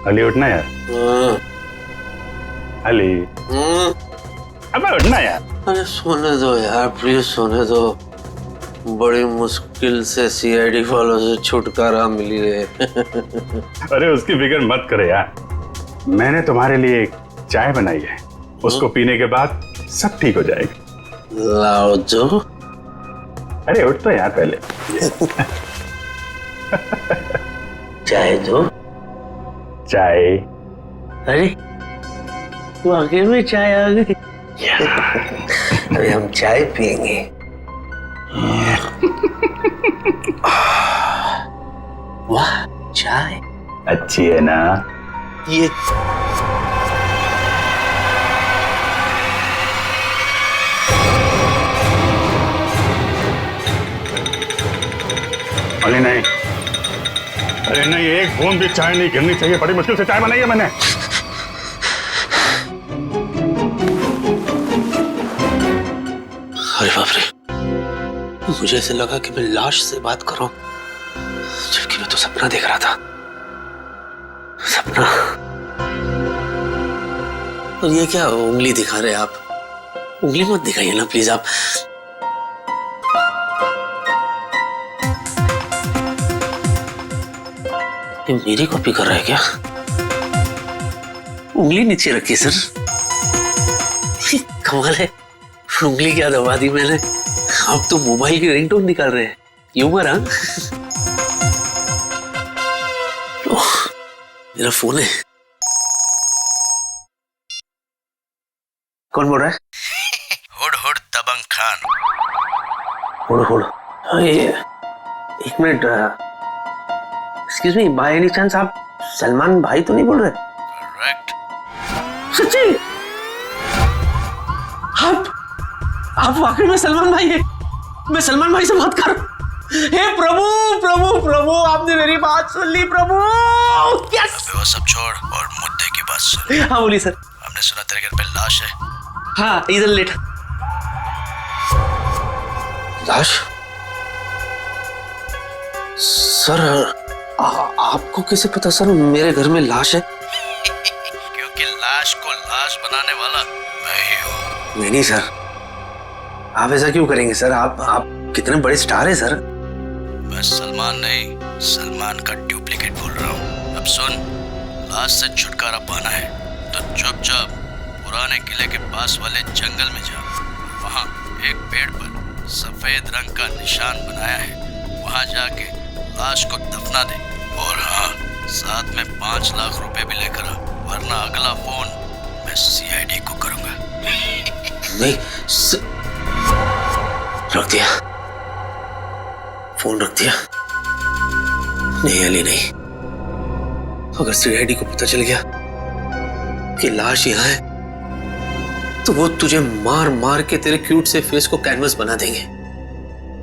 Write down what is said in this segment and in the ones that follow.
अली उठना यार। अली अबे उठना यार। अरे सोने दो यार, प्लीज सोने दो। बड़ी मुश्किल से सीआईडी वालों से छुटकारा मिली है। अरे उसकी फिक्र मत करे यार, मैंने तुम्हारे लिए एक चाय बनाई है, उसको पीने के बाद सब ठीक हो जाएगा। लाओ जो। अरे उठ तो यार पहले। चाय दो। चाय। अरे वाकई में चाय आ गई। अरे हम चाय पियेंगे। वाह चाय अच्छी है ना? ये अरे नहीं, अरे नहीं, एक बूंद भी चाय नहीं गिरनी चाहिए। बड़ी मुश्किल से चाय बनाई है मैंने। अरे बाप रे, मुझे ऐसे लगा कि मैं लाश से बात कर रहा हूं, जबकि मैं तो सपना देख रहा था। सपना। और ये क्या उंगली दिखा रहे आप? उंगली मत दिखाइए ना प्लीज आप। ये मेरी कॉपी कर रहा है क्या? उंगली नीचे रखिए सर। कमाल है, उंगली क्या दबा दी मैंने। आप तो मोबाइल की रिंगटोन निकाल रहे हैं। यूमर हाँ? मेरा फोन है। कौन बोल रहा है? हुड हुड दबंग खान। हुड हुड। एक मिनट। Excuse me, by any chance आप सलमान भाई तो नहीं बोल रहे? करेक्ट। सच्ची? आप वाकई में सलमान भाई है? मैं सलमान भाई से बात कर रहा हूं। हे प्रभु प्रभु प्रभु, आपने मेरी बात सुन ली प्रभु। यस। वो सब छोड़ और मुद्दे की बात सुन। हाँ बोलिए सर। हमने सुना तेरे घर पे लाश है। हाँ इधर लेट। लाश? सर आपको कैसे पता सर मेरे घर में लाश है? क्योंकि लाश को लाश बनाने वाला मैं ही हूँ। नहीं सर, आप ऐसा क्यों करेंगे सर? आप कितने बड़े स्टार हैं सर। मैं सलमान नहीं, सलमान का डुप्लीकेट बोल रहा हूँ। अब सुन, लाश से छुटकारा पाना है तो चुपचाप पुराने किले के पास वाले जंगल में जा। वहाँ एक पेड़ पर सफेद रंग का निशान बनाया है, वहाँ जाके लाश को दफना दे। और हाँ, साथ में 5 लाख रुपए भी लेकर आ, वरना अगला फोन मैं सीआईडी को करूंगा। नहीं रख दिया, फोन रख दिया। नहीं अली नहीं, अगर सीआईडी को पता चल गया कि लाश यहाँ है तो वो तुझे मार मार के तेरे क्यूट से फेस को कैनवस बना देंगे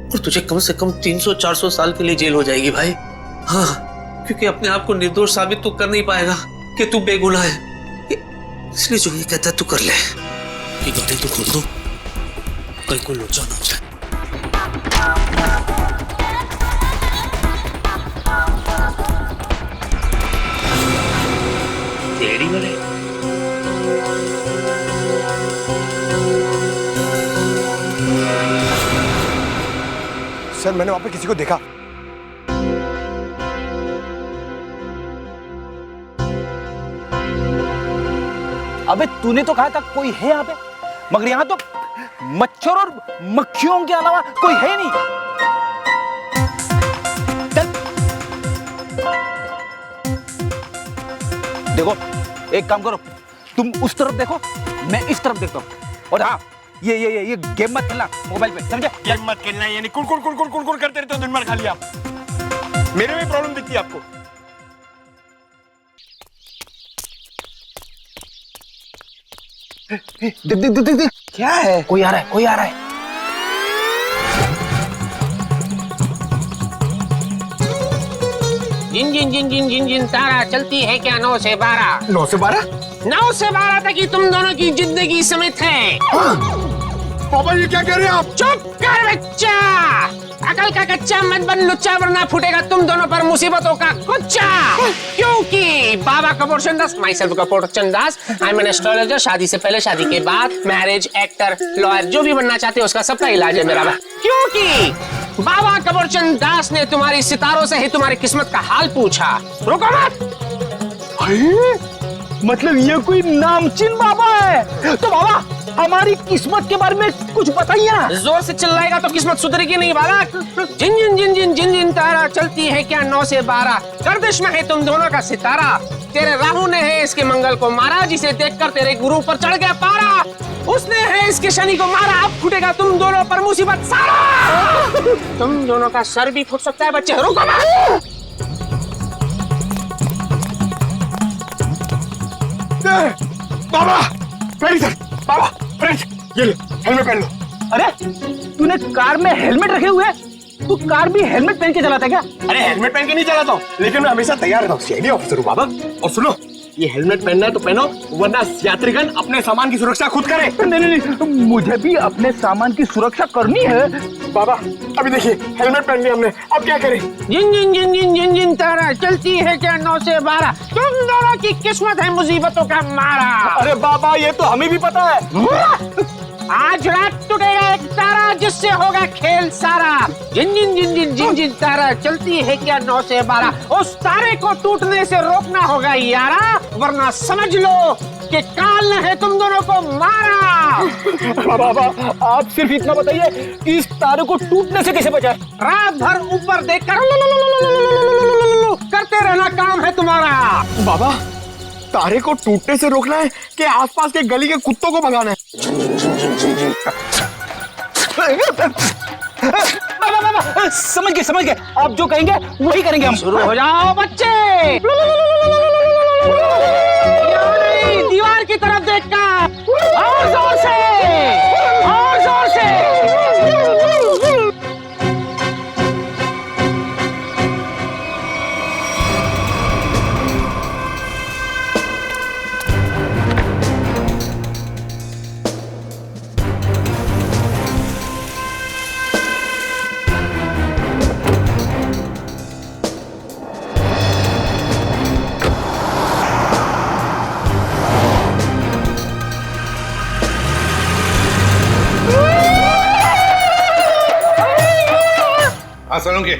और तुझे कम से कम 300-400 साल के लिए जेल हो जाएगी भाई। हाँ, क्योंकि अपने आप को निर्दोष साबित तो कर नहीं पाएगा कि तू बेगुनाह है, इसलिए जो ये कहता है तू कर ले। ये गाड़ी तो खोल दो, कहीं को लोचा ना हो जाए। तेरी वाले सर, मैंने वहां पे किसी को देखा। अबे तूने तो कहा था कोई है यहाँ पे, मगर यहाँ तो मच्छर और मक्खियों के अलावा कोई है नहीं। चल। देखो एक काम करो, तुम उस तरफ देखो, मैं इस तरफ देखता हूँ। और हाँ, ये गेम मत खेलना मोबाइल पे, समझे? गेम मत खेलना, यानी कुड़ करते रहते हो दिन भर खाली आप। मेरे में प्रॉब्लम दिखती है आपको। देख क्या है? कोई आ रहा है। जिन जिन जिन जिन जिन जिन तारा चलती है क्या 9 से 12? 9 से 12? 9 से 12 तक ही तुम दोनों की जिंदगी समित है। पापा ये क्या कह रहे हैं आप? चुप कर बच्चा, अकल का कच्चा मत बन लुच्चा, वरना फूटेगा तुम दोनों पर मुसीबतों का कुच्चा। क्योंकि Baba Kapoor Chandas, myself Kapoor Chandas, I am an astrologer. शादी से पहले, शादी के बाद, मैरिज, एक्टर, लॉयर, जो भी बनना चाहते हो उसका सबका इलाज है मेरा। क्योंकि बाबा कपूर चंदास ने तुम्हारी सितारों से ही तुम्हारी किस्मत का हाल पूछा। रुको मत। मतलब ये कोई नामचीन बाबा है? तो बाबा हमारी किस्मत के बारे में कुछ बताइए ना। जोर से चिल्लाएगा तो किस्मत सुधरेगी नहीं बालक। जिन जिन जिन जिन जिन जिन तारा चलती है क्या 9 से 12, गर्दिश में है तुम दोनों का सितारा। तेरे राहु ने है इसके मंगल को मारा, जिसे देखकर तेरे गुरु पर चढ़ गया पारा। उसने है इसके शनि को मारा, अब फूटेगा तुम दोनों पर मुसीबत सारा। तुम दोनों का सर भी फूट सकता है बच्चे। रुको मत। बाबा फ्रेंड सर, बाबा फ्रेंड, ये लो हेलमेट पहन लो। अरे तूने कार में हेलमेट रखे हुए? तू कार भी हेलमेट पहन के चलाता है क्या? अरे हेलमेट पहन के नहीं चलाता हूँ, लेकिन मैं हमेशा तैयार रहता हूँ। सीआईडी ऑफिसर हूँ बाबा। और सुनो, ये हेलमेट पहनना है तो पहनो, वरना यात्रीगण अपने सामान की सुरक्षा खुद करे। नहीं नहीं नहीं, मुझे भी अपने सामान की सुरक्षा करनी है। बाबा अभी देखिए हेलमेट पहन लिया हमने, अब क्या करें? जिन जिन जिन जिन जिन जिन तारा चलती है क्या 9 से 12, तुम दोनों की किस्मत है मुसीबतों का मारा। अरे बाबा ये तो हमें भी पता है। आज रात टूटेगा एक तारा, जिससे होगा खेल सारा। जिन जिन जिन जिन जिन जिन तारा चलती है क्या 9 से 12, उस तारे को टूटने से रोकना होगा यारा, वरना समझ लो कि काल ने है तुम दोनों को मारा। बाबा आप सिर्फ इतना बताइए कि इस तारे को टूटने से कैसे बचाए? रात भर ऊपर देखकर करते रहना काम है तुम्हारा। बाबा तारे को टूटने से रोकना है कि आसपास के गली के कुत्तों को भगाना है? समझ गए, आप जो कहेंगे वही करेंगे हम। शुरू हो जाओ बच्चे। दीवार की तरफ देखकर और जोर से, और जोर से। सोलंकी,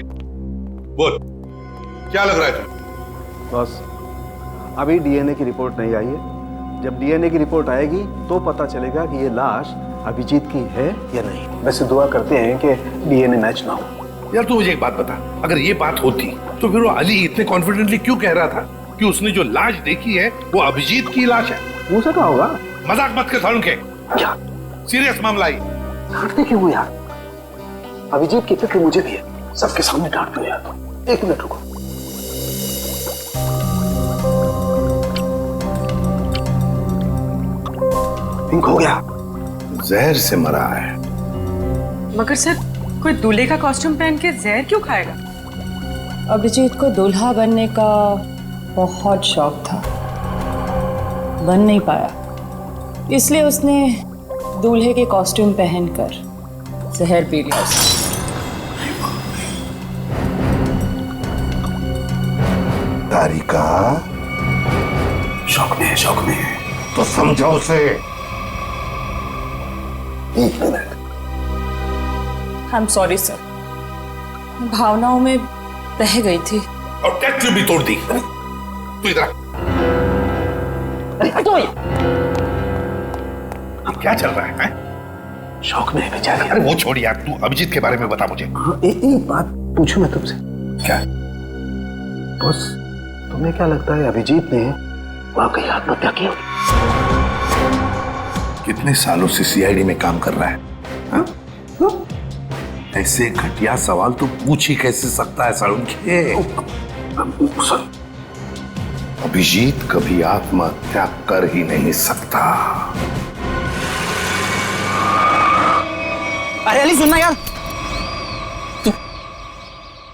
बोल क्या लग रहा है तुम? बस अभी डीएनए की रिपोर्ट नहीं आई है। जब डीएनए की रिपोर्ट आएगी तो पता चलेगा कि ये लाश अभिजीत की है या नहीं। वैसे दुआ करते हैं कि डीएनए मैच ना हो। यार तू मुझे एक बात बता, अगर ये बात होती तो फिर वो अली इतने कॉन्फिडेंटली क्यों कह रहा था कि उसने जो लाश देखी है वो अभिजीत की लाश है? हो सका होगा। मजाक मत कर सोलंकी, क्या सीरियस मामला है। डांटते क्यों हो यार? अभिजीत की फिक्र मुझे भी है, सबके सामने डांट दो यार। एक मिनट रुको। पिंक हो गया, जहर से मरा है। मगर सर कोई दूल्हे का कॉस्ट्यूम पहन के जहर क्यों खाएगा? अभिजीत को दूल्हा बनने का बहुत शौक था, बन नहीं पाया, इसलिए उसने दूल्हे के कॉस्ट्यूम पहनकर जहर पी लिया। तारिका शौक में है। तो समझो उसे। एक minute. I am sorry sir, भावनाओं में बह गई थी। और टेस्ट ट्यूब भी तोड़ दी। तू इधर क्या चल रहा है? शौक में है बेचारी। अरे वो छोड़ यार, तू अभिजीत के बारे में बता मुझे। एक बात पूछूं मैं तुमसे? क्या? बॉस तुम्हें क्या लगता है अभिजीत ने वाकई आत्महत्या की? कितने सालों से सीआईडी में काम कर रहा है, हा? ऐसे घटिया सवाल तो पूछ ही कैसे सकता है सालुंखे? अभिजीत कभी आत्महत्या कर ही नहीं सकता। अरे अली सुनना यार,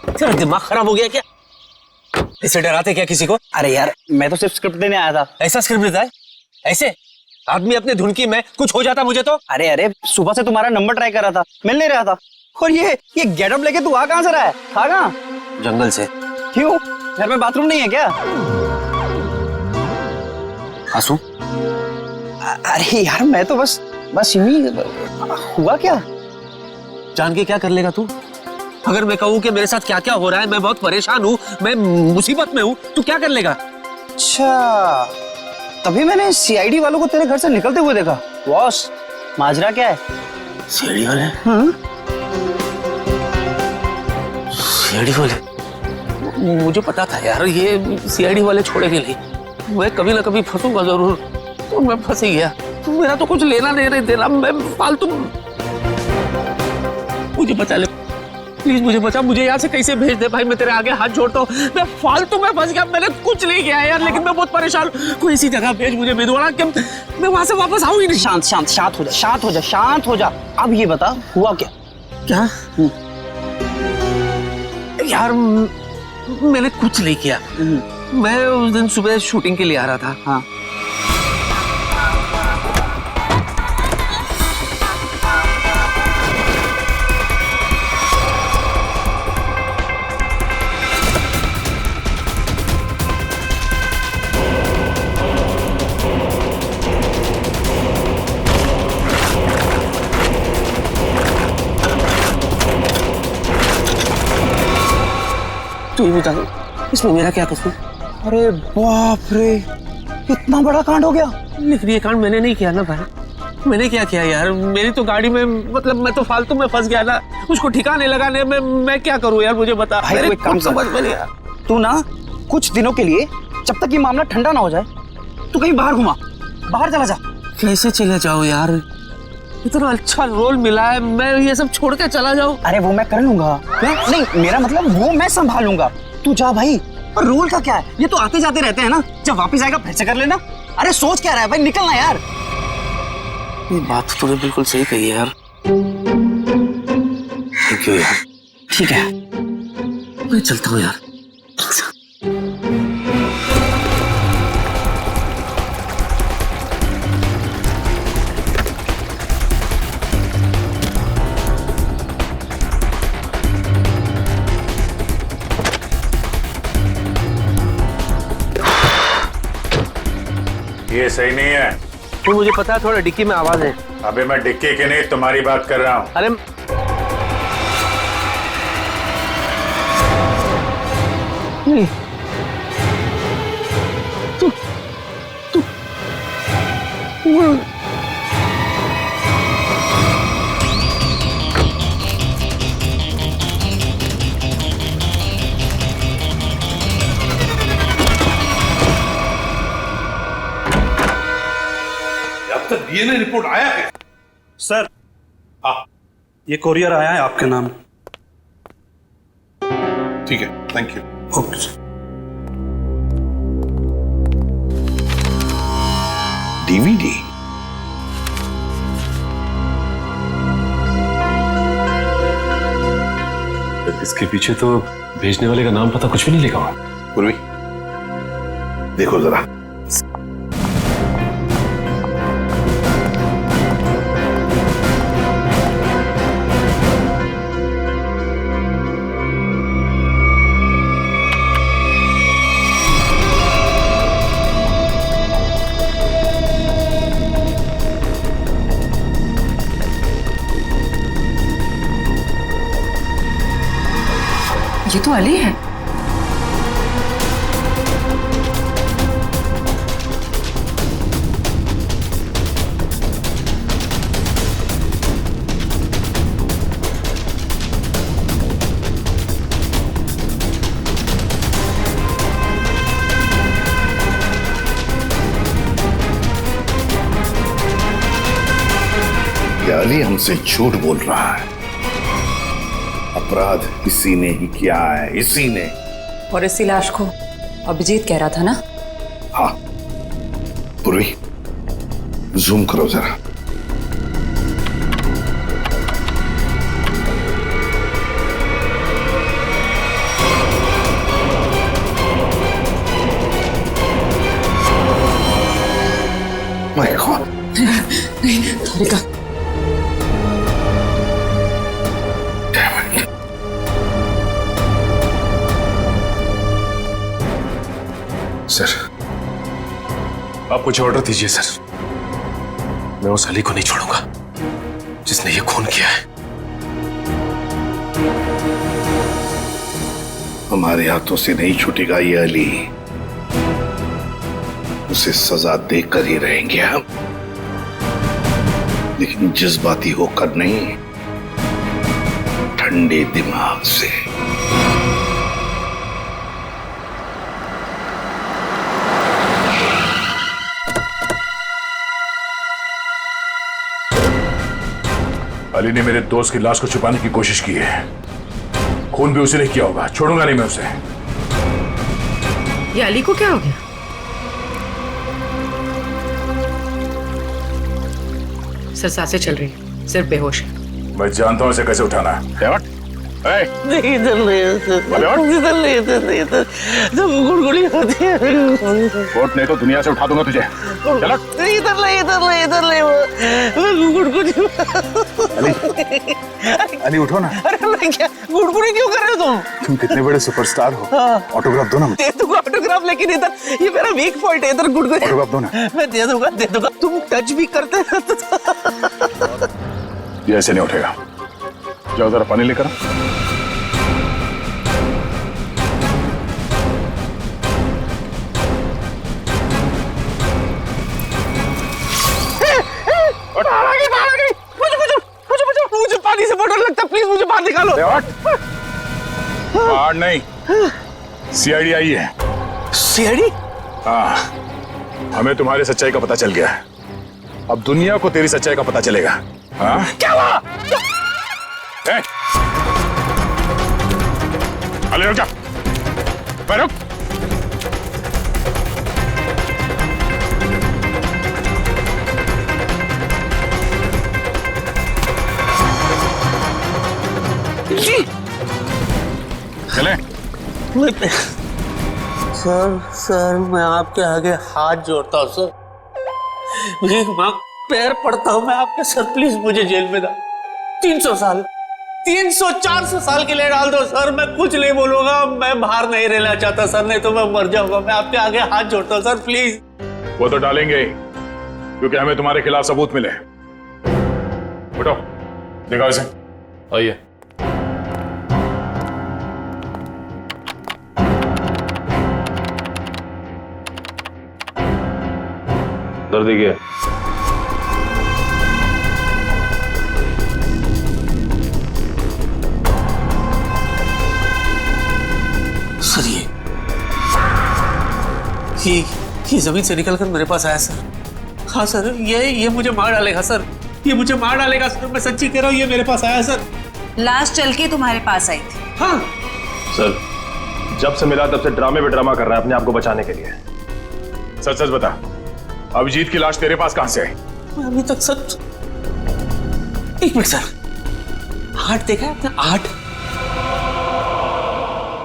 तेरा दिमाग खराब हो गया क्या? ऐसे डराते क्या किसी को? अरे यार मैं तो सिर्फ स्क्रिप्ट देने आया था। ऐसा स्क्रिप्ट देता है? ऐसे आदमी अपने धुन की, मैं कुछ हो जाता मुझे तो। अरे अरे, सुबह से तुम्हारा नंबर ट्राई कर रहा था, मिल नहीं रहा था। और ये गेटअप लेके तू आ कहां से रहा है? था कहां? जंगल से। क्यों? घर में बाथरूम नहीं है क्या? आंसू? अरे यार, मैं तो बस यूं ही। हुआ क्या? जान के क्या कर लेगा तू? अगर मैं कहूँ कि मेरे साथ क्या क्या हो रहा है, मैं बहुत परेशान हूँ, मैं मुसीबत में हूँ, तू क्या कर लेगा? अच्छा, तभी मैंने सीआईडी वालों को तेरे घर से निकलते हुए देखा। बॉस, माजरा क्या है? सीआईडी वाले? सीआईडी वाले? मुझे पता था यार, ये सीआईडी वाले छोड़ेंगे नहीं। मैं कभी ना कभी फंसूंगा जरूर। तो मैं फंस ही गया। तो मेरा तो कुछ लेना नहीं देना, मैं फालतू। मुझे बचा ले प्लीज, मुझे बचा, मुझे यहाँ से कैसे भेज दे भाई, मैं तेरे आगे हाथ जोड़ता हूँ। मैं फालतू में फंस गया, मैंने कुछ नहीं किया यार, लेकिन मैं बहुत परेशान हूँ। कोई ऐसी जगह भेज मुझे भिंडवाड़ा कि मैं वहां से वापस आऊँ ही नहीं। शांत हो जा। अब ये बता, हुआ क्या? क्या? यार मैंने कुछ नहीं किया। मैं उस दिन सुबह शूटिंग के लिए आ रहा था। हाँ। तू ही बता, इसमें मेरा क्या कसूर? अरे बाप रे, इतना बड़ा कांड हो गया। लेकिन ये कांड मैंने नहीं किया ना भाई। मैंने क्या किया यार? मेरी तो गाड़ी में, मतलब मैं तो फालतू में फंस गया ना, उसको ठिकाने लगाने में मैं क्या करूं यार, मुझे बता। भाई कोई काम समझ में नहीं आया। तू ना कुछ दिनों के लिए, जब तक ये मामला ठंडा ना हो जाए, तू कहीं बाहर घुमा, बाहर चला जा। कैसे चले जाओ यार? इतना अच्छा रोल मिला है, मैं ये सब छोड़ के चला जाऊं? अरे वो मैं कर लूंगा। नहीं, मेरा मतलब वो मैं संभालूंगा। तू जा भाई। और रोल का क्या है, ये तो आते जाते रहते हैं ना, जब वापस आएगा फिर से कर लेना। अरे सोच क्या रहा है भाई, निकलना यार। ये बात तो तूने बिल्कुल सही कही है यार। थैंक यू यार। ठीक है, मैं चलता हूँ यार। ये सही नहीं है। तो मुझे पता है, थोड़ा डिक्की में आवाज है। अबे मैं डिक्की के नहीं, तुम्हारी बात कर रहा हूँ। अरे नहीं, तू अब तक डीएनए रिपोर्ट आया है? सर, ये कोरियर आया है आपके नाम। ठीक है, thank you. Okay sir. DVD? इसके पीछे तो भेजने वाले का नाम पता कुछ भी नहीं लिखा हुआ। पूर्वी, देखो जरा। ये तो अली है। ये अली हमसे झूठ बोल रहा है। अपराध इसी ने ही किया है, इसी ने। और इसी लाश को अभिजीत कह रहा था ना? हाँ पूर्वी, जूम करो जरा। My God. तारिका सर, आप कुछ ऑर्डर दीजिए सर। मैं उस अली को नहीं छोड़ूंगा जिसने ये खून किया है। हमारे हाथों से नहीं छूटेगा ये अली, उसे सजा देकर ही रहेंगे हम, लेकिन जज्बाती होकर नहीं, ठंडे दिमाग से। अली ने मेरे दोस्त की लाश को छुपाने की कोशिश की है। खून भी उसी ने किया होगा, छोड़ूंगा नहीं मैं उसे। ये अली को क्या हो गया? सर सांसें चल रही है, सिर्फ बेहोश है। मैं जानता हूं इसे कैसे उठाना है। नहीं इधर नहीं, इधर नहीं, इधर जब गुड़गुड़ी होती है। कोर्ट नहीं तो दुनिया से उठा दूंगा तुझे। चलो। इधर नहीं, गुड़गुड़ी। अली उठो ना। अरे मैं क्या गुड़गुड़ी क्यों कर रहे हो तुम? तुम कितने बड़े सुपरस्टार हो। ऑटोग्राफ दो ना मुझे। दे दूंगा ऑटोग्राफ, लेकिन इधर ये मेरा वीक पॉइंट है, इधर गुड़गुड़ी। ऑटोग्राफ दो ना। मैं दे दूंगा। तुम टच भी करते हो ये ऐसे नहीं उठेगा। जाओ जरा पानी लेकर। मुझे पानी से बहुत डर लगता है, प्लीज मुझे बाहर निकालो। बाहर नहीं, सीआईडी आई है। सीआईडी? हाँ, हमें तुम्हारी सच्चाई का पता चल गया है। अब दुनिया को तेरी सच्चाई का पता चलेगा। हाँ? क्या हुआ? अली रुक जा। रुक। चले। सर मैं आपके आगे हाथ जोड़ता हूँ सर, भीख मांग पैर पड़ता हूँ मैं आपके। सर प्लीज मुझे जेल में डाल। 300 साल 300-400 साल के लिए डाल दो सर, मैं कुछ नहीं बोलूंगा। मैं बाहर नहीं रहना चाहता सर, नहीं तो मैं मर जाऊंगा। मैं आपके आगे हाथ जोड़ता हूँ सर, प्लीज। वो तो डालेंगे ही, क्योंकि हमें तुम्हारे खिलाफ सबूत मिले। उठो, दिखाओ इसे। आइए। दर्द देखिए। सर ये जमीन से निकलकर मेरे पास आया सर। हाँ सर, ये मुझे मार डालेगा सर, ये मुझे मार डालेगा सर, मैं सच्ची कह रहा हूँ, ये मेरे पास आया सर। लाश चल के तुम्हारे पास आई थी? हाँ सर, जब से मिला तब से ड्रामे पे ड्रामा कर रहा है अपने आप को बचाने के लिए। सच सच बता, अभिजीत की लाश तेरे पास कहां से आई? अभी तक सर, एक मिनट सर, 8 देखा है आपने? 8?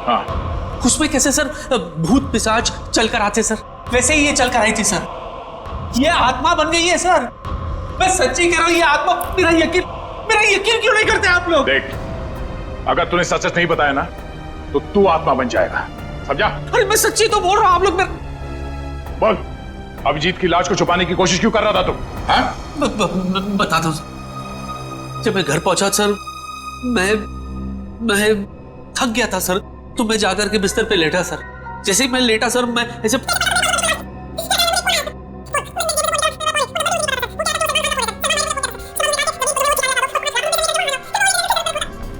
हाँ। उसमें कैसे सर भूत पिशाच चलकर आते सर, वैसे ही ये चलकर आई थी सर। ये आत्मा बन गई है सर, मैं सच्ची कह रहा हूँ, ये आत्मा। मेरा यकीन क्यों नहीं करते आप लोग? देख, अगर तूने सच सच नहीं बताया ना तो तू आत्मा बन जाएगा, समझा? अरे मैं सच्ची तो बोल रहा हूँ, आप लोग बोल, अभिजीत की लाश को छुपाने की कोशिश क्यों कर रहा था तुम? हाँ? बता दो। जब मैं घर पहुंचा सर, मैं थक गया था सर, तो मैं जाकर के बिस्तर पे लेटा सर। जैसे ही मैं लेटा सर, मैं ऐसे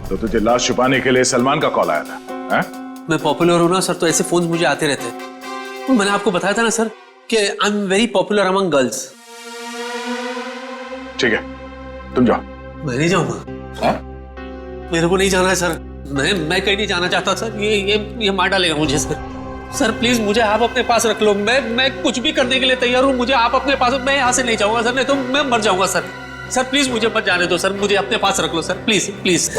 तो तुझे लाश छुपाने के लिए सलमान का कॉल आया था? हाँ? मैं पॉपुलर हूं ना सर, तो ऐसे फोन मुझे आते रहते हैं। मैंने आपको बताया था ना सर कि I am very popular among girls. ठीक है, तुम जाओ। मैं नहीं जाऊंगा। मेरे को नहीं जाना है सर, मैं कहीं नहीं जाना चाहता सर। ये मार डालेगा मुझे सर। सर प्लीज मुझे आप अपने पास रख लो, मैं कुछ भी करने के लिए तैयार हूँ। मुझे आप अपने पास, मैं यहाँ से नहीं जाऊंगा सर, नहीं तो मैं मर जाऊंगा सर। सर प्लीज मुझे मत जाने दो सर, मुझे अपने पास रख लो सर, प्लीज प्लीज।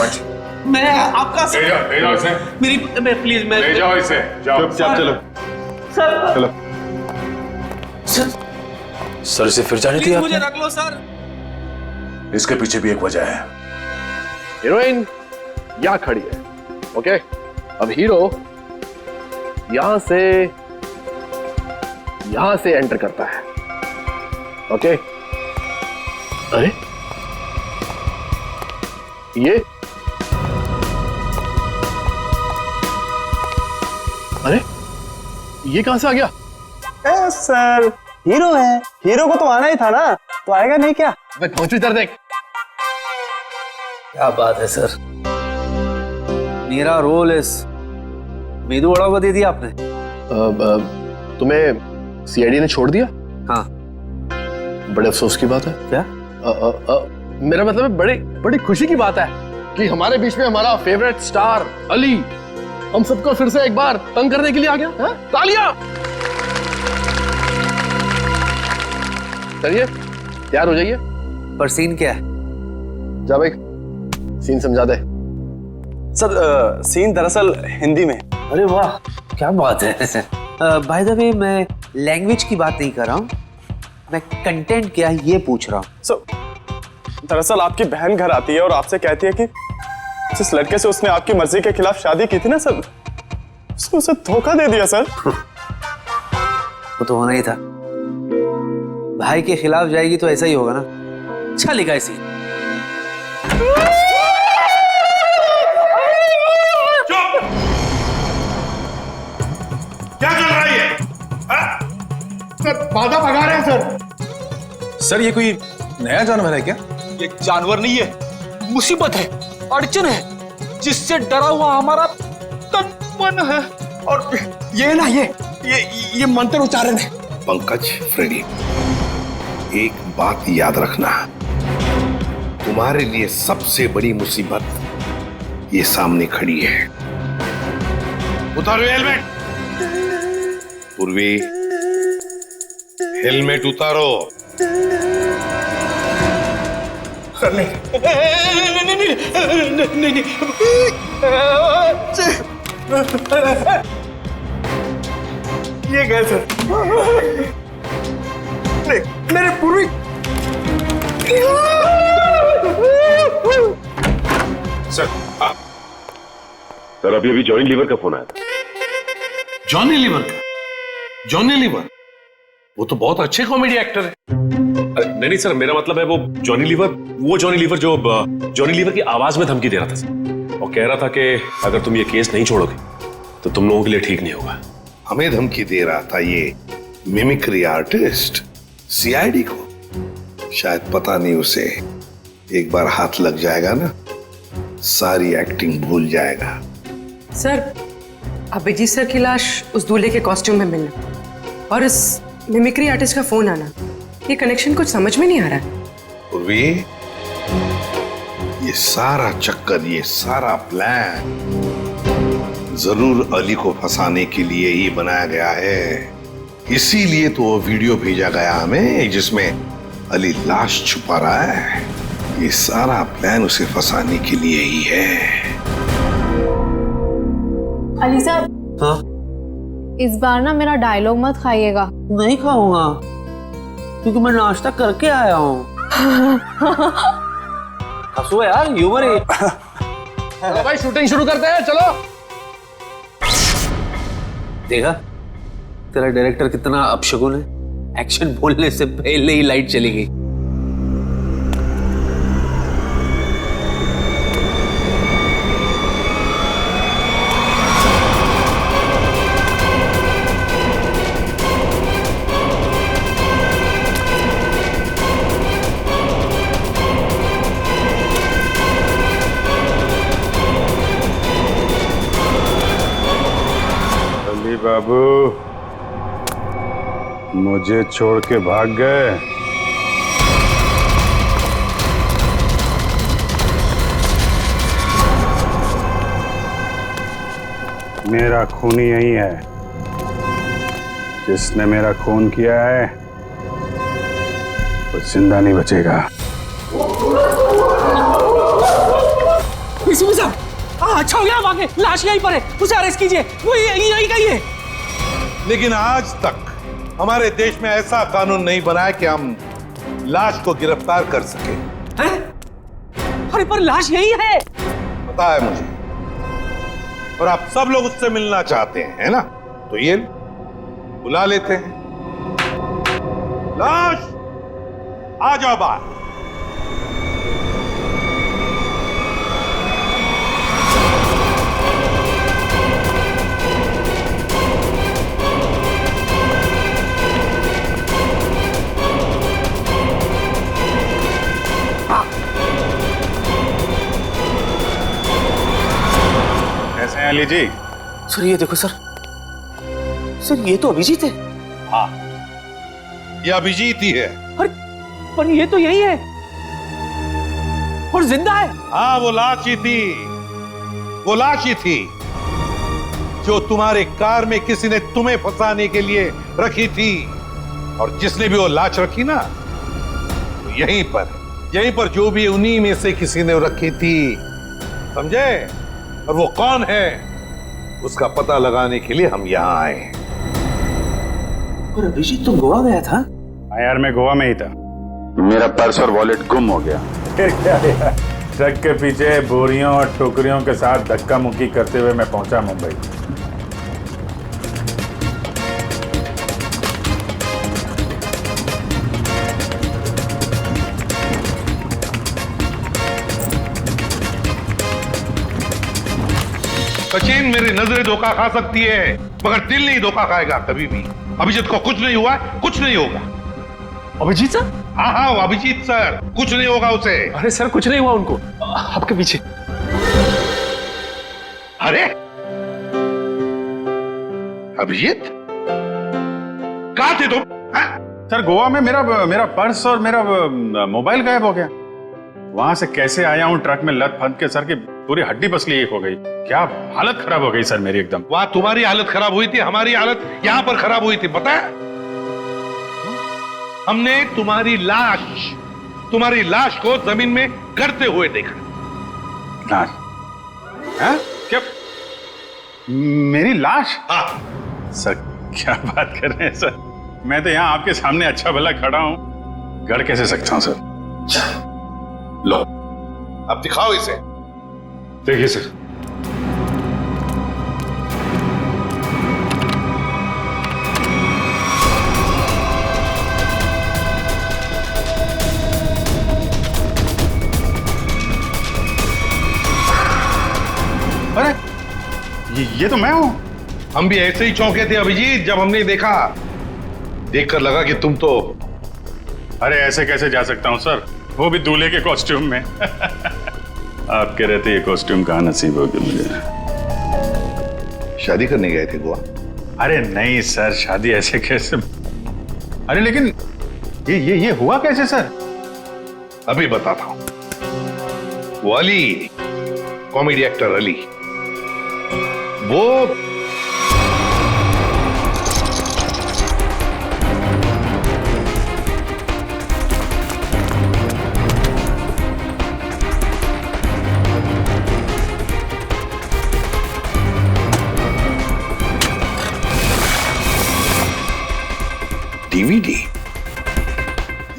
मैं आपका ले जाओ इसे। मेरी प्लीज, मैं ले जाओ इसे, जाओ। चुपचाप चलो। सर चलो। सर सर इसे फिर जाने दिया मुझे रख लो सर। इसके पीछे भी एक वजह है। हीरोइन यहाँ खड़ी है, ओके। अब हीरो यहां से एंटर करता है, ओके। अरे ये कहां से आ गया? सर हीरो है, हीरो को तो आना ही था ना, तो आएगा नहीं क्या? मैं पहुंचू इधर देख। क्या बात है सर, मेरा रोल इस मेदू वड़ा को दे दिया आपने। तुम्हें सीआईडी ने छोड़ दिया? हाँ। बड़े अफसोस की बात है। क्या? मेरा मतलब है बड़ी खुशी की बात है कि हमारे बीच में हमारा फेवरेट स्टार अली हम सबको फिर से एक बार तंग करने के लिए आ गया है? तालियां! चलिए तैयार हो जाइए। पर सीन क्या है? जा भाई सीन समझा दे। सर सीन दरअसल हिंदी में। अरे वाह क्या बात है। बाय द वे मैं लैंग्वेज की बात नहीं कर रहा हूँ, मैं कंटेंट क्या है ये पूछ रहा हूँ। सर दरअसल आपकी बहन घर आती है और आपसे कहती है कि जिस लड़के से उसने आपकी मर्जी के खिलाफ शादी की थी ना सर, उसने उसे धोखा दे दिया सर। वो तो होना ही था, भाई के खिलाफ जाएगी तो ऐसा ही होगा ना। अच्छा लिखा है सीन। क्या चल रहा है? सर बाधा भगा रहे हैं सर। सर ये कोई नया जानवर है क्या? ये जानवर नहीं है, मुसीबत है, अड़चन है, जिससे डरा हुआ हमारा तन मन है। और ये ना ये मंत्र उच्चारण है। पंकज, फ्रेडी, एक बात याद रखना, तुम्हारे लिए सबसे बड़ी मुसीबत ये सामने खड़ी है। उतारो हेलमेट। पूर्वी हेलमेट उतारो। नहीं। ये गए सर। नहीं, मेरे पूर्वी। सर अभी जॉनी लीवर का फोन आया था। जॉनी लीवर का? जॉनी लीवर वो तो बहुत अच्छे कॉमेडी एक्टर है। नहीं सर, मेरा मतलब है वो जॉनी लीवर जो जॉनी लीवर की आवाज में धमकी दे रहा था सर, और कह रहा था कि अगर तुम ये केस नहीं छोड़ोगे तो तुम लोगों के लिए ठीक नहीं होगा। हमें धमकी दे रहा था ये मिमिक्री आर्टिस्ट सीआईडी को। शायद पता नहीं उसे एक बार हाथ लग जाएगा ना, सारी एक्टिंग भूल जाएगा। सर अभिजीत सर की लाश उस दूल्हे के कॉस्ट्यूम में मिलना और इस मिमिक्री आर्टिस्ट का फोन आना, ये कनेक्शन कुछ समझ में नहीं आ रहा है। पूर्वी, ये सारा चक्कर, ये सारा प्लान जरूर अली को फंसाने के लिए ही बनाया गया है। इसीलिए तो वो वीडियो भेजा गया हमें जिसमें अली लाश छुपा रहा है। ये सारा प्लान उसे फंसाने के लिए ही है। अली साहब, हाँ? इस बार ना मेरा डायलॉग मत खाइएगा। नहीं खाऊंगा क्योंकि मैं नाश्ता करके आया हूँ। हंसो यार, ह्यूमर है। चलो भाई शूटिंग शुरू करते हैं, चलो। देखा तेरा डायरेक्टर कितना अपशगुन है, एक्शन बोलने से पहले ही लाइट चली गई। बाबू मुझे छोड़ के भाग गए। मेरा खून यही है, जिसने मेरा खून किया है वो जिंदा नहीं बचेगा। अच्छा हो गया, आगे लाश यहीं पर है, उसे अरेस्ट कीजिए, वो यहीं का ही है। लेकिन आज तक हमारे देश में ऐसा कानून नहीं बना है कि हम लाश को गिरफ्तार कर सके। अरे पर लाश यही है। पता है मुझे, और आप सब लोग उससे मिलना चाहते हैं, है ना? तो ये बुला लेते हैं। लाश, आ जाओ बाहर। कैसे हैं अली जी? सर ये देखो सर, ये तो अभिजीत है। हाँ, ये अभिजीत ही है। अरे पर ये तो यही है और जिंदा है। हाँ, वो लाश ही थी, वो लाश ही थी जो तुम्हारे कार में किसी ने तुम्हें फंसाने के लिए रखी थी। और जिसने भी वो लाश रखी ना, तो यहीं पर जो भी उन्हीं में से किसी ने रखी थी, समझे? और वो कौन है उसका पता लगाने के लिए हम यहाँ आए हैं। और अभिजीत तुम गोवा गया था? हाँ यार, मैं गोवा में ही था। मेरा पर्स और वॉलेट गुम हो गया। फिर क्या यार, ट्रक के पीछे बोरियों और टोकरियों के साथ धक्का मुक्की करते हुए मैं पहुंचा मुंबई। सचिन, मेरी नजरें धोखा खा सकती है मगर दिल नहीं धोखा खाएगा कभी भी। अभिजीत को कुछ नहीं हुआ, कुछ नहीं होगा। अभिजीत सर? हाँ हाँ, वो अभिजीत सर, कुछ नहीं होगा उसे। अरे सर, कुछ नहीं हुआ उनको, आपके पीछे। अरे अभिजीत, कहाँ थे तुम? सर, गोवा में मेरा पर्स और मेरा मोबाइल गायब हो गया। वहां से कैसे आया हूँ ट्रक में लद फंद के, सर की पूरी हड्डी पसली एक हो गई। क्या हालत खराब हो गई सर मेरी एकदम। वहां तुम्हारी हालत खराब हुई थी, हमारी हालत यहां पर खराब हुई थी, पता है? हमने तुम्हारी लाश को जमीन में गड़ते हुए देखा। लाश? हाँ? क्या मेरी लाश? हाँ सर, क्या बात कर रहे हैं सर? मैं तो यहाँ आपके सामने अच्छा भला खड़ा हूँ, गड़ कैसे सकता हूँ सर? लो, अब दिखाओ इसे। देखिए सर, अरे ये तो मैं हूं। हम भी ऐसे ही चौंके थे अभिजीत जब हमने देखा। देखकर लगा कि तुम तो। अरे ऐसे कैसे जा सकता हूं सर, वो भी दूल्हे के कॉस्ट्यूम में। आपके रहते ये कॉस्ट्यूम कहाँ नसीब होगी मुझे। शादी करने गए थे गोवा? अरे नहीं सर, शादी ऐसे कैसे? अरे लेकिन ये हुआ कैसे सर? अभी बताता हूं। वो अली, कॉमेडी एक्टर अली, वो डीवीडी,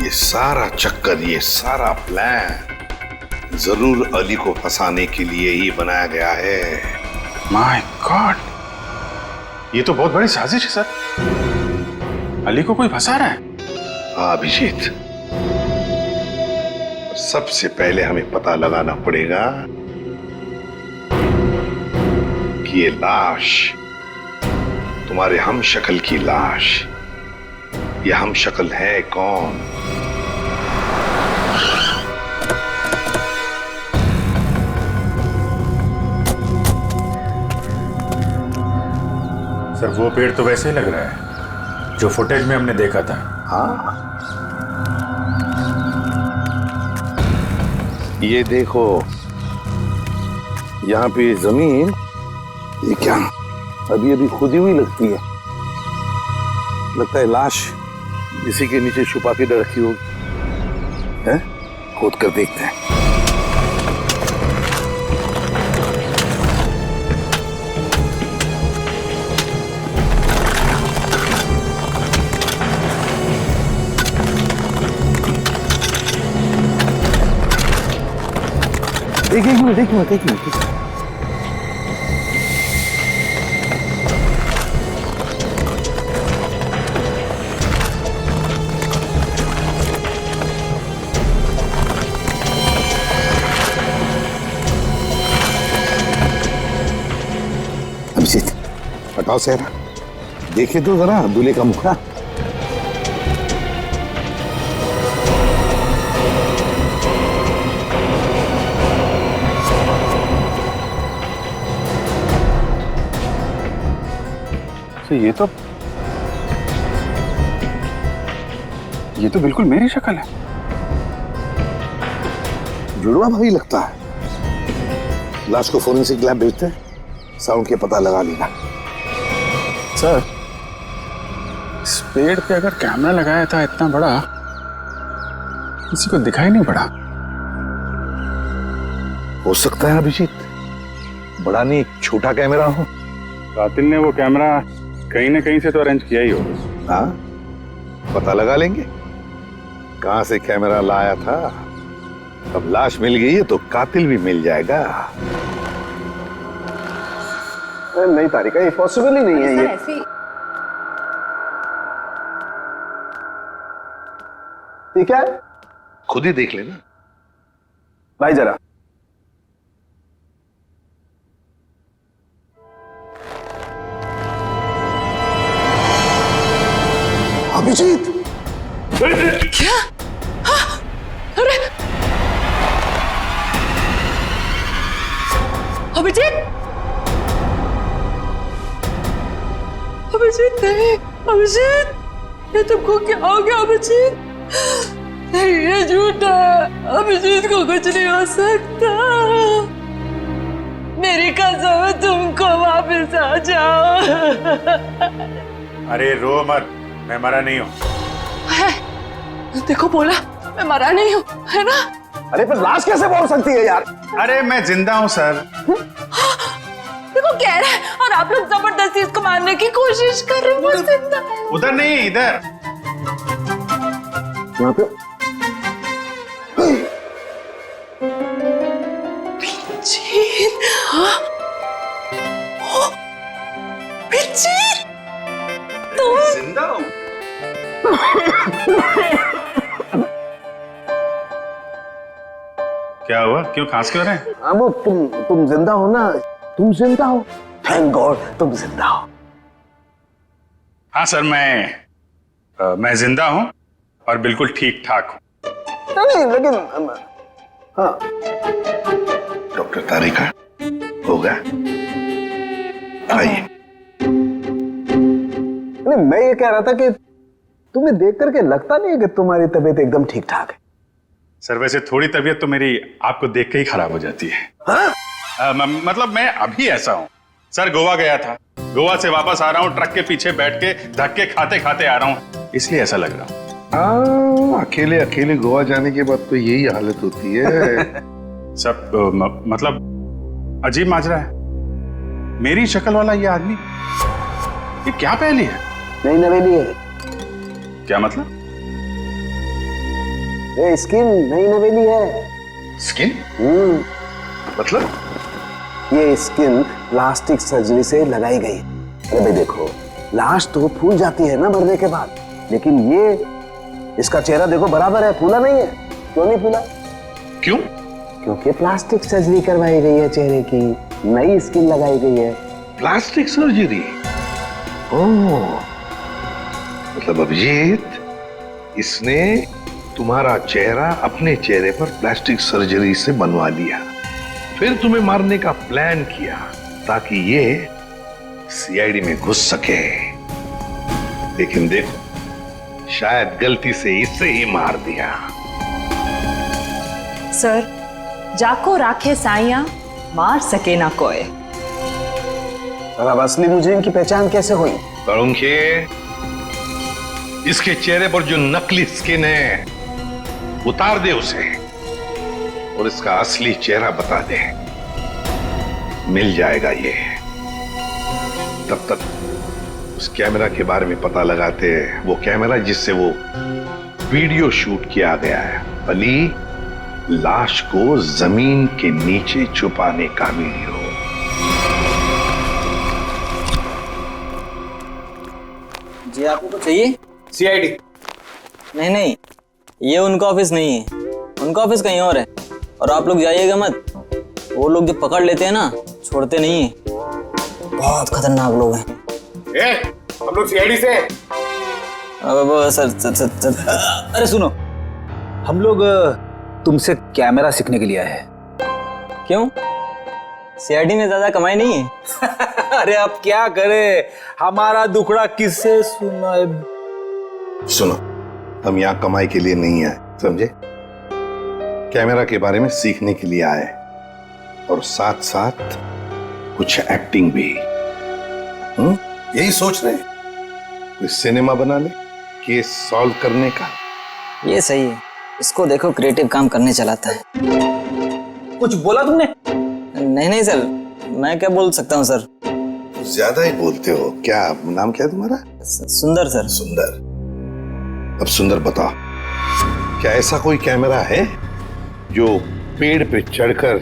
ये सारा चक्कर, ये सारा प्लान जरूर अली को फंसाने के लिए ही बनाया गया है। माय गॉड, ये तो बहुत बड़ी साजिश है सर। अली को कोई फंसा रहा है? हाँ अभिजीत, सबसे पहले हमें पता लगाना पड़ेगा कि ये लाश तुम्हारे हमशक्ल की लाश, ये हमशक्ल है कौन? सर वो पेड़ तो वैसे ही लग रहा है जो फुटेज में हमने देखा था। हाँ, ये देखो, यहाँ पे जमीन, ये क्या अभी अभी खुदी हुई लगती है। लगता है लाश इसी के नीचे छुपा के रखी होगी। हैं? खोद कर देखते हैं। एक मिनट। अभिजीत, हटाओ सेहरा, देखे तो जरा दूल्हे का मुखड़ा। तो ये तो बिल्कुल मेरी शक्ल है। जुड़वा भाई लगता है। लाश को फोरेंसिक लैब भेजते हैं, साउंड के पता लगा लेगा। सर, इस पेड़ पे अगर कैमरा लगाया था इतना बड़ा, किसी को दिखाई नहीं पड़ा। हो सकता है अभिजीत, बड़ा नहीं छोटा कैमरा हो। कातिल ने वो कैमरा कहीं ना कहीं से तो अरेंज किया ही होगा। हाँ, पता लगा लेंगे कहां से कैमरा लाया था। अब लाश मिल गई है तो कातिल भी मिल जाएगा। नहीं तारिका, ये पॉसिबल ही नहीं है। ये ठीक है, खुद ही देख लेना भाई जरा। अभिजीत, क्या? अरे अभिजीत, अभिजीत नहीं, अभिजीत, ये तुमको क्या हो गया अभिजीत? नहीं, ये झूठा है, अभिजीत को कुछ नहीं हो सकता। मेरी कसम है, तुमको वापस आ जाओ। अरे रो मत, मैं मरा नहीं हूँ। देखो बोला, मैं मरा नहीं हूँ, है ना? अरे पर लाश कैसे बोल सकती है यार? अरे मैं जिंदा हूँ सर। देखो कह रहा है, और आप लोग जबरदस्ती इसको मारने की कोशिश कर रहे हो। जिंदा है। उधर नहीं, इधर। यहाँ पे पिंचीन, हाँ? पिंचीन, तुम जिंदा हूँ। क्या हुआ? क्यों खांस क्यों रहे हैं? हाँ, वो तुम जिंदा हो ना, तुम जिंदा हो। थैंक गॉड तुम जिंदा हो। हाँ सर, मैं जिंदा हूँ और बिल्कुल ठीक ठाक हूँ। नहीं लेकिन हाँ। डॉक्टर तारिका, होगा? आइए। नहीं, मैं ये कह रहा था कि तुम्हें देख करके लगता नहीं है कि तुम्हारी तबीयत एकदम ठीक ठाक है। सर वैसे थोड़ी तबीयत तो मेरी आपको देख के ही खराब हो जाती है। हाँ? मतलब मैं अभी ऐसा हूँ सर, गोवा गया था, गोवा से वापस आ रहा हूँ, ट्रक के पीछे बैठ के धक्के खाते खाते आ रहा हूँ, इसलिए ऐसा लग रहा हूँ। अकेले अकेले गोवा जाने के बाद तो यही हालत होती है। सब मतलब अजीब माजरा है। मेरी शक्ल वाला ये आदमी, ये क्या पहली है? नहीं नवेली है। क्या मतलब? ये स्किन नई नवेली है। स्किन? मतलब? ये स्किन प्लास्टिक सर्जरी से लगाई गई। अरे भाई देखो, लाश तो फूल जाती है ना मरने के बाद, लेकिन ये इसका चेहरा देखो बराबर है, फूला नहीं है। क्यों नहीं फूला? क्यों? क्योंकि प्लास्टिक सर्जरी करवाई गई है चेहरे की, नई स्किन लगाई गई है। Plastic surgery? ओह, मतलब अभिजीत, इसने तुम्हारा चेहरा अपने चेहरे पर प्लास्टिक सर्जरी से बनवा लिया, फिर तुम्हें मारने का प्लान किया ताकि ये सीआईडी में घुस सके। लेकिन देखो, शायद गलती से इसे ही मार दिया। सर, जाको राखे साइया, मार सके ना कोई। अब असली मुजरिम की पहचान कैसे हुई? तरुण, इसके चेहरे पर जो नकली स्किन है उतार दे उसे और इसका असली चेहरा बता दे, मिल जाएगा ये। तब तक उस कैमरा के बारे में पता लगाते हैं, वो कैमरा जिससे वो वीडियो शूट किया गया है। अली, लाश को जमीन के नीचे छुपाने का वीडियो। जी आपको कुछ चाहिए? सीआईडी। नहीं नहीं, ये उनका ऑफिस नहीं है, उनका ऑफिस कहीं और है। और आप लोग जाइएगा मत, वो लोग जो पकड़ लेते हैं ना छोड़ते नहीं है, बहुत खतरनाक लोग हैं। हम लोग सीआईडी से। सर अरे सुनो, हम लोग तुमसे कैमरा सीखने के लिए आए हैं। क्यों? सीआईडी में ज्यादा कमाई नहीं है? अरे अब क्या करे, हमारा दुखड़ा किससे सुनाए। सुनो, हम यहाँ कमाई के लिए नहीं आए, समझे? कैमरा के बारे में सीखने के लिए आए, और साथ साथ कुछ एक्टिंग भी। यही सोच रहे कोई सिनेमा बना ले, केस सॉल्व करने का। ये सही है, इसको देखो क्रिएटिव काम करने चलाता है। कुछ बोला तुमने? नहीं नहीं सर, मैं क्या बोल सकता हूँ सर। ज्यादा ही बोलते हो। क्या नाम क्या है तुम्हारा? सुंदर सर। सुंदर। अब सुंदर बताओ, क्या ऐसा कोई कैमरा है जो पेड़ पे चढ़कर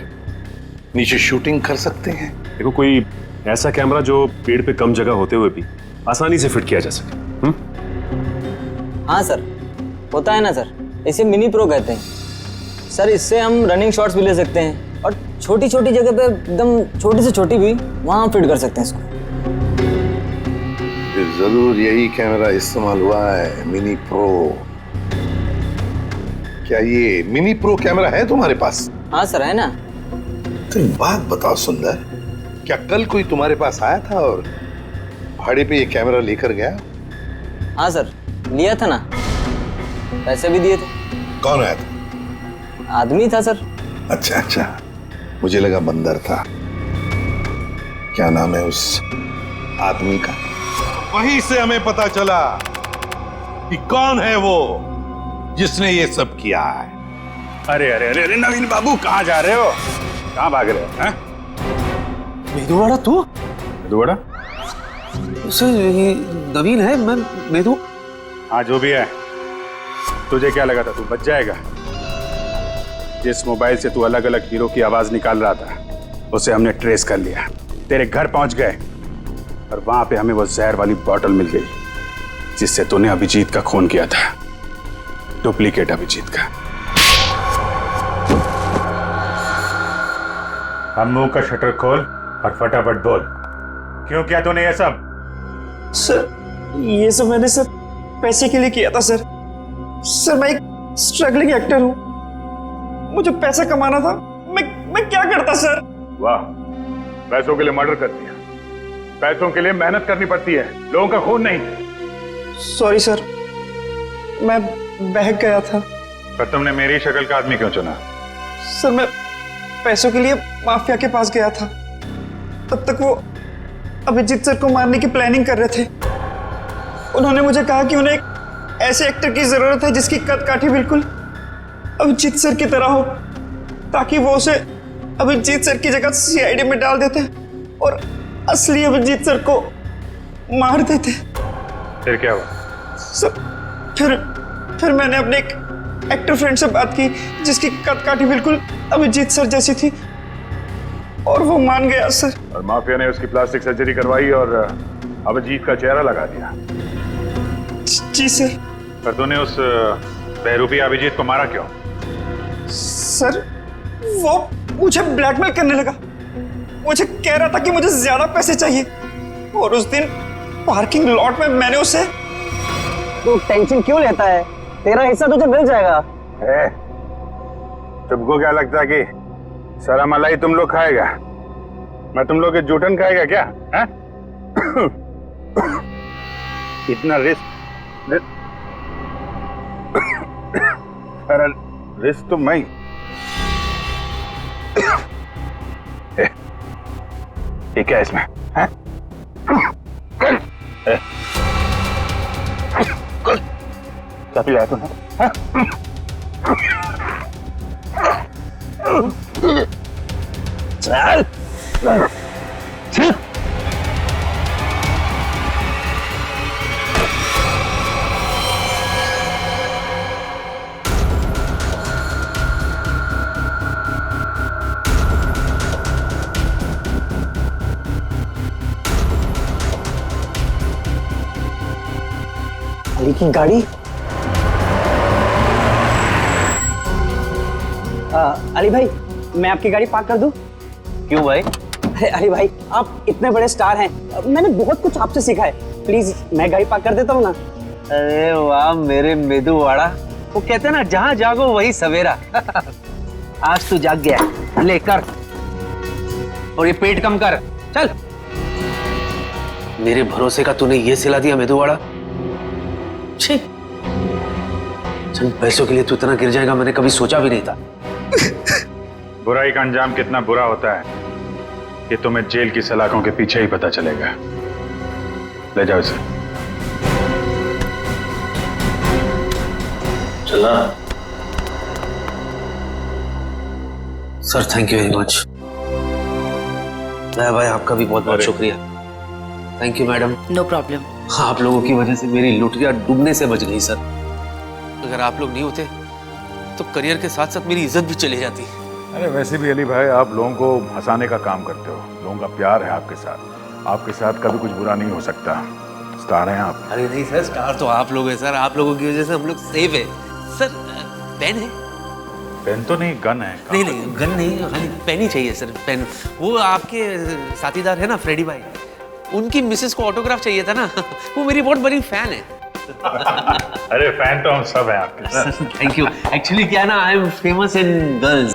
नीचे शूटिंग कर सकते हैं? देखो, कोई ऐसा कैमरा जो पेड़ पे कम जगह होते हुए भी आसानी से फिट किया जा सके। हाँ सर, होता है ना सर, इसे मिनी प्रो कहते हैं सर। इससे हम रनिंग शॉट्स भी ले सकते हैं, और छोटी छोटी जगह पे एकदम छोटी से छोटी भी वहां फिट कर सकते हैं इसको। जरूर यही कैमरा इस्तेमाल हुआ है, मिनी प्रो। क्या ये मिनी प्रो कैमरा है तुम्हारे पास? हाँ सर, है ना। तो एक बात बताओ सुंदर, क्या कल कोई तुम्हारे पास आया था और भाड़े पे ये कैमरा लेकर गया? हाँ सर, लिया था ना, पैसे भी दिए थे। कौन आया था? आदमी था सर। अच्छा अच्छा, मुझे लगा बंदर था। क्या नाम है उस आदमी का? वहीं से हमें पता चला कि कौन है वो जिसने ये सब किया है। अरे अरे अरे नवीन बाबू, कहाँ जा रहे हो? कहाँ भाग रहे हो? मेदुवाड़ा तू? मेदुवाड़ा? सर ये नवीन है, मैं मेदु। हाँ जो भी है, तुझे क्या लगा था तू बच जाएगा? जिस मोबाइल से तू अलग अलग हीरो की आवाज निकाल रहा था उसे हमने ट्रेस कर लिया, तेरे घर पहुंच गए, और वहां पे हमें वो जहर वाली बोतल मिल गई जिससे तूने अभिजीत का खून किया था, डुप्लीकेट अभिजीत का। हम मुंह का शटर खोल और फटाफट बोल, क्यों किया तूने ये सब? सर ये सब मैंने सर पैसे के लिए किया था सर। सर मैं एक स्ट्रगलिंग एक्टर हूँ, मुझे पैसा कमाना था, मैं क्या करता सर? वाह, पैसों के लिए मर्डर कर दिया। पैसों के लिए मेहनत करनी पड़ती है, लोगों का खून नहीं। सॉरी सर, मैं बहक गया था। पर तुमने मेरी शक्ल का आदमी क्यों चुना? सर मैं पैसों के लिए माफिया के पास गया था, तब तक वो अभिजीत सर को मारने की प्लानिंग कर रहे थे। उन्होंने मुझे कहा कि उन्हें एक ऐसे एक्टर की जरूरत है जिसकी कद काठी बिल्कुल अभिजीत सर की तरह हो, ताकि वो उसे अभिजीत सर की जगह सीआईडी में डाल देते और असली अभिजीत सर को मार देते। फिर क्या हुआ? सर फिर मैंने अपने एक एक्टर फ्रेंड से बात की जिसकी कद काठी बिल्कुल अभिजीत सर जैसी थी, और वो मान गया सर। और माफिया ने उसकी प्लास्टिक सर्जरी करवाई और अभिजीत का चेहरा लगा दिया। जी सर। पर तूने उस बहरूपी अभिजीत को मारा क्यों? सर वो मुझे ब्लैकमेल करने लगा, मुझे कह रहा था कि मुझे ज्यादा पैसे चाहिए, और उस दिन पार्किंग लॉट में मैंने उसे। तू टेंशन क्यों लेता है, तेरा हिस्सा तुझे मिल जाएगा। तुमको क्या लगता है कि सारा मलाई तुम लोग खाएगा? मैं तुम लोग के जूठन खाएगा क्या? है? इतना रिस्क तो मैं। ये क्या इसमें है? क्या पिलाया तूने? चल गाड़ी? अली भाई, मैं आपकी गाड़ी पार्क कर दूं? क्यों भाई? अरे भाई, आप इतने बड़े स्टार हैं, मैंने बहुत कुछ आपसे सीखा है, प्लीज मैं गाड़ी पार्क कर देता हूँ ना। अरे वाह मेरे मेदूवाड़ा, वो कहते हैं ना जहां जागो वही सवेरा। आज तू जाग गया, ले कर। और ये पेट कम कर, चल। मेरे भरोसे का तूने ये सिला दिया मेदूवाड़ा। छी, चंद पैसों के लिए तू इतना गिर जाएगा मैंने कभी सोचा भी नहीं था। बुराई का अंजाम कितना बुरा होता है ये तुम्हें जेल की सलाखों के पीछे ही पता चलेगा। ले जाओ इसे। चला sir, thank you very much. भाई आपका भी बहुत बहुत शुक्रिया। Thank you madam. No problem. आप लोगों की वजह से मेरी लुटिया डूबने से बच गई सर। अगर आप लोग नहीं होते तो करियर के साथ साथ मेरी इज्जत भी चली जाती। अरे वैसे भी अली भाई, आप लोगों को हंसाने का काम करते हो, लोगों का प्यार है आपके साथ, आपके साथ कभी कुछ बुरा नहीं हो सकता। स्टार हैं आप। अरे नहीं सर, स्टार तो आप लोग हैं सर, आप लोगों की वजह से हम लोग सेफ है सर। पेन है? पेन तो नहीं, गन है। नहीं नहीं गन नहीं, खाली पेन ही चाहिए सर, पेन। वो आपके साथीदार है ना फ्रेडी भाई, उनकी मिसेस को ऑटोग्राफ चाहिए था ना। वो मेरी बहुत बड़ी फैन है। अरे फैन तो हम सब हैं आपके। Thank you. एक्चुअली क्या ना, I am famous in girls.